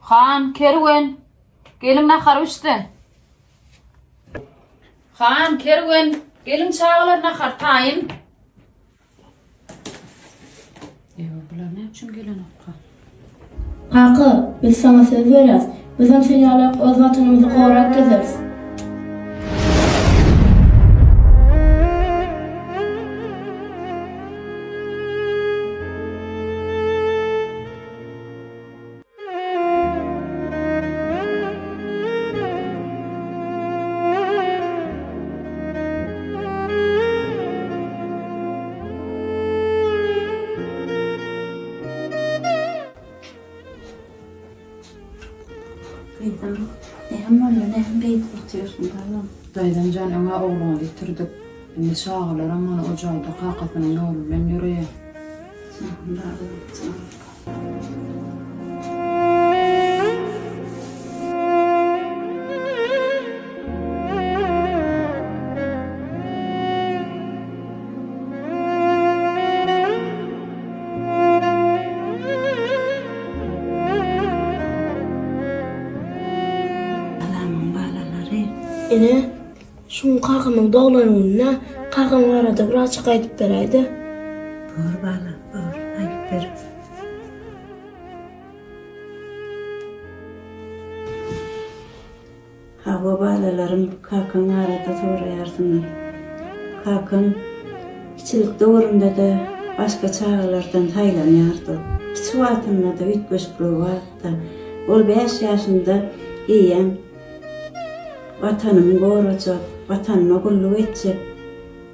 Han, Kerwen. Gelin nakar üstte. Han, Kerwen. Gelin çağlar nakar tayın. Bunlar ne için gelin okka? Hakkı, biz sana söz veriyoruz. Bizim seni alıp öz vatanımızı kovarak gezeriz. Daydan canına oğlunu getirdik. Şimdi çağırlar ama ocağıyda kakasının yoluyla yürüye. Ene, şunun kakımın doğularına kakım arada biraz çıkaydıp bereydi. Bor bala, bor. Ayıp ver. Hava balalarım kakın arada sorayarsınlar. Kakın kiçilik doğrumda da başka çağlardan haylanyardı. Kiçi vatında da üt göçkülü vatta. Ol 5 yaşında iyen vatanımı koruyacak, vatanıma kulluk edecek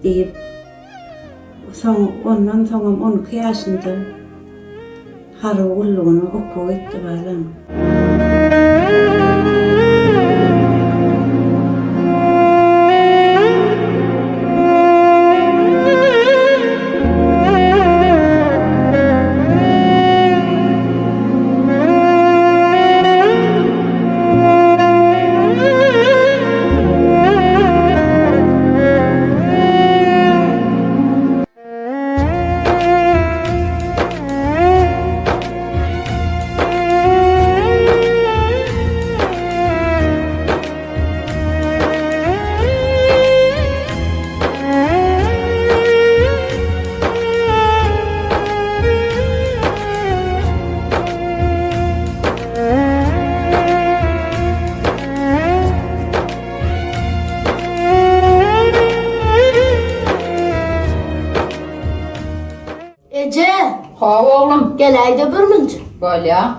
deyip ondan sonra 12 yaşında harı kulluğunu oku etti balam. Ece, Ha oğlum. gel ayda bir mince. Gel ya.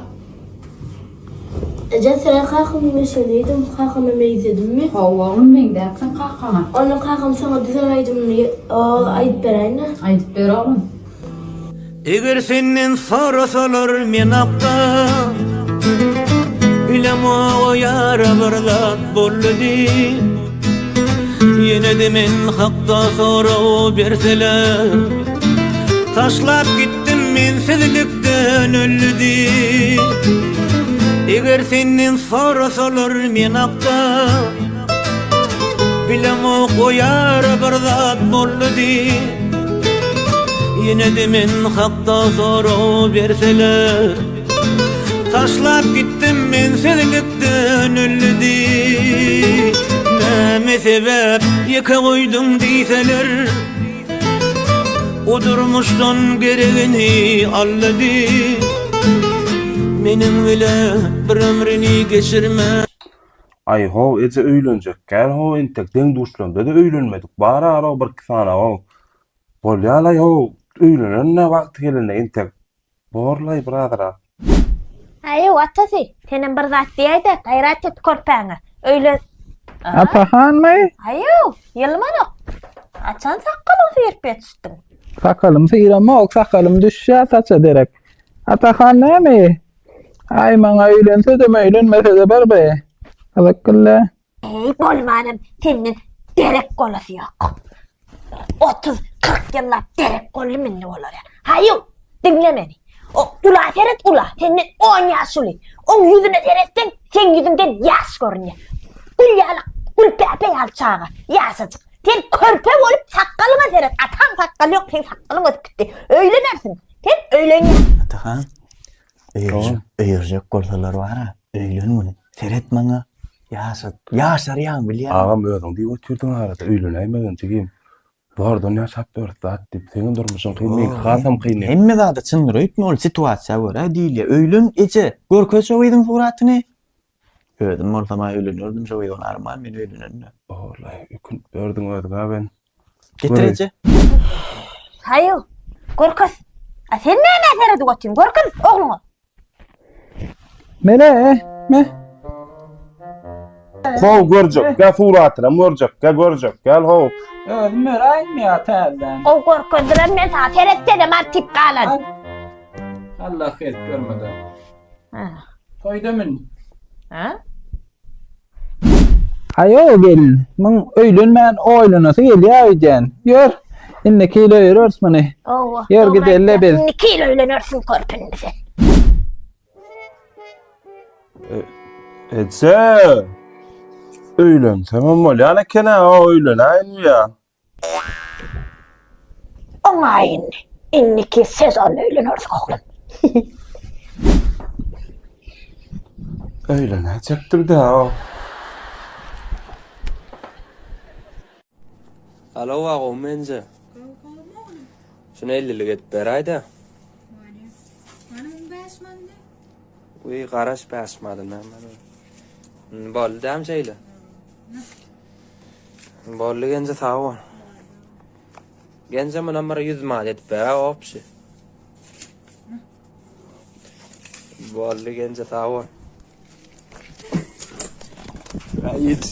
Ece, sen kakımı meşeliydim, kakımı meyzedim mi? Ha oğlum ben dersin kakana. Onun kakım sana düzen aydım ayıp bereyne. Aydıp ver oğlum. Eğer senin sorasalar men akta Bilem o yara barlat boldi Yine de men hakta soru berseler Taşlap gittim men sizlikten öldü Eğer senin sorasalar men akta Bilem o yara barlat boldi Yine de men hakta soru berseler Taşlap gittim men sizlikten öldü Näme sebep yeka koydum deyseler O durmuştan gereğini alladı Menin bile bir ömrünü geçirme Ay ho ece öýlenjek. Gel ho entekden duşlanda da öýlenmedik. Bara ara bir sana ho. Bolýalay ho öýlenenne wagty gelende entek. Borlay biradara. Ayo atasi, senin bir zat diyeydi, gayret et korpağını. Öyle... Atahan mı? Ayo, yılmadık. Açan sakalını sıyırıp yetiştin. Sakalım sıyırama, ok sakalım düşüşe saça derek. Atahan ne mi? Ay bana öýlense de öýlenmese de bar be. Azakılla. Bolmanım, senin derek kolası yok. 30-40 yıllık derek kolu minni olur ya. Ayo, dinle beni. Ula seyret ula, senin 10 yaş ulu. Onun yüzüne seyretsen, sen yüzünden yaş görünüyor. Gül yalak, gül pepe yalçağı, yaşacık. Sen körpe olup sakalına seyret. Atan sakalı yok, sen sakalın ötüp gitti. Öğlenersin, sen öğleniyorsun. Atahan, eğirecek kolsalar var ha. Öýlenmeli. Seret maňa. Ýaşar ýa bilýär. Agam özüň diýip ötürdüň arada öýlenemeden çekim. Bardan ýaşap ber zat diýip seň durmuşyň kynny, gasam kynny. Hemme zada çyndyr öýtme ol situasiýa görä diýilýär. Öýlen eje. Görköz şowydyň suratyny. Özüm bolsama öýlenirdim şowydyň arman men öýlenirdim. Vallahi ükün berdiň özüňe ben. Getir eje. Haýo. Gorkuz. A sen näme seredi gotin? Gorkuz ogluňa. Mene me. How görjek, gel suratyna görjek, gel how. Özüm öýräýim ýa täzeden. O gorkuz bilen men sana seretde de man tip galan. Allah her görmeden. Ha. Toýdamyn. Ha? Hayo gelin. Mun öýlenmän oýlanasy gelýär ejen. Ýör. Inneki ile ýörürs meni. Oh. Yer gidelle bir. 2 kilo öýlenirsin körpünde sen. Etse. Öýlensem bolýar ekene öýlenäýin ýa. Oňaýyn. Inniki sezon öýlenirsin oglum. Öýlenäjekdir-de o. Alo ağam mence. Şunu 50'lik et berayda. Uy qaraş basmadı men. Bol dam şeyle. Bollu gence tawa. Gence men amara 100 madet bera opşi. Bollu gence tawa. Ayet.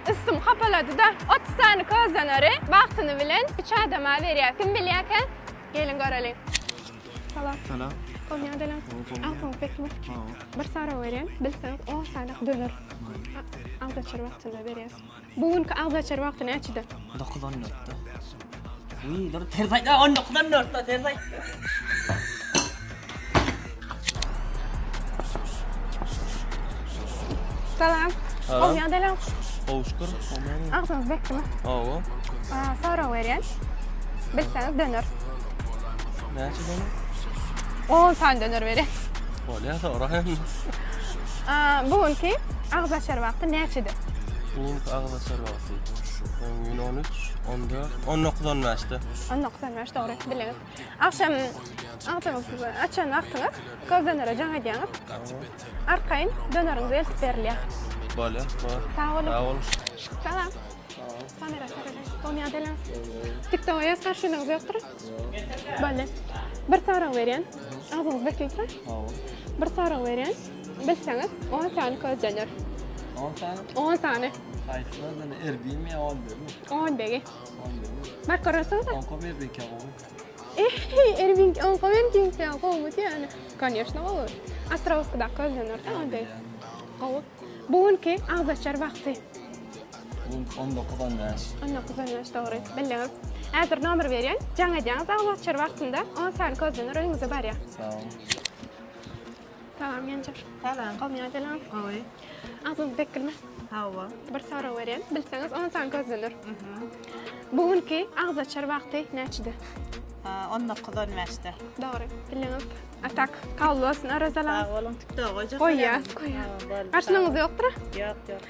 Isım kapaladı da 30 tane közlenöre vaktini bilen 3 adama verýär. Kim bilýärken? Gelin görelim. Salam. Salam. Kom ýa-da altın pekmi. Bir sara berýän, bilseňiz 10 sanadyk döner. Agzaçar wagtyny berýär. Bugünkü agzaçar wagty näçede? 9:14'da. Uy, dur terzayda 19:14'da terzay. Salam. Kom ýa-da Hoşkur. agzyňyz bekmi? Awa. Sara berýän. Bilseňiz döner. Näçe döner? 10 san döner berýär. Bolýar sonra hem. Bugünkü agzaçar wagty näçede? Bugünkü agzaçar wagty. 13, 14, 19:15'de. 19:15 doğru biliriz. Akşam açan wagtyňyz közlenere jaň edýäňiz. Arkaýyn dönerinizi eltip berilýär. Bolýar. Sağ olun. Sağ ol. Salam. Kamera sarılı. Kom ýa-da TikTok'a ýaz karşylygyňyz ýokdur. Bolýar. Bir sarık berýän. Agzyňyz bekleýär. Bir sarık berýän. Bilseňiz 10 sany közlenir. 10 tane. 10 sany. Qaysydan erdiğim ya 10 dedim. 10 begi. Bak görürsüňiz. 10 koyup bir kağıt. Erving, on komen kimse kovmut yani. Конечно, olur. Astrovskada közlenir. Ande. Kovut. Bugünkü agzaçar wagty. Bugün 19:15. 19:15 doğru. Biliriz. Häzir nomer berýän. Jaň edýäňiz agzaçar wagtynda 10 sany közlenir öňüňize barýar. Sağ ol. Salam Ýanjar. Salam. Kom ýa-da Oy. Agzyňyz bekilme. Hawa. Bir sara berýän. Bilseňiz 10 sany közlenir. Bugünkü agzaçar wagty näçede? 19:15'de. Doğru. Biliriz. Atak. Kabul olsun arazalar. Sağ olun. TikTok'a ýaz. Koyýas, koyýas. Karşylygyňyz ýokdur? Ýok, ýok.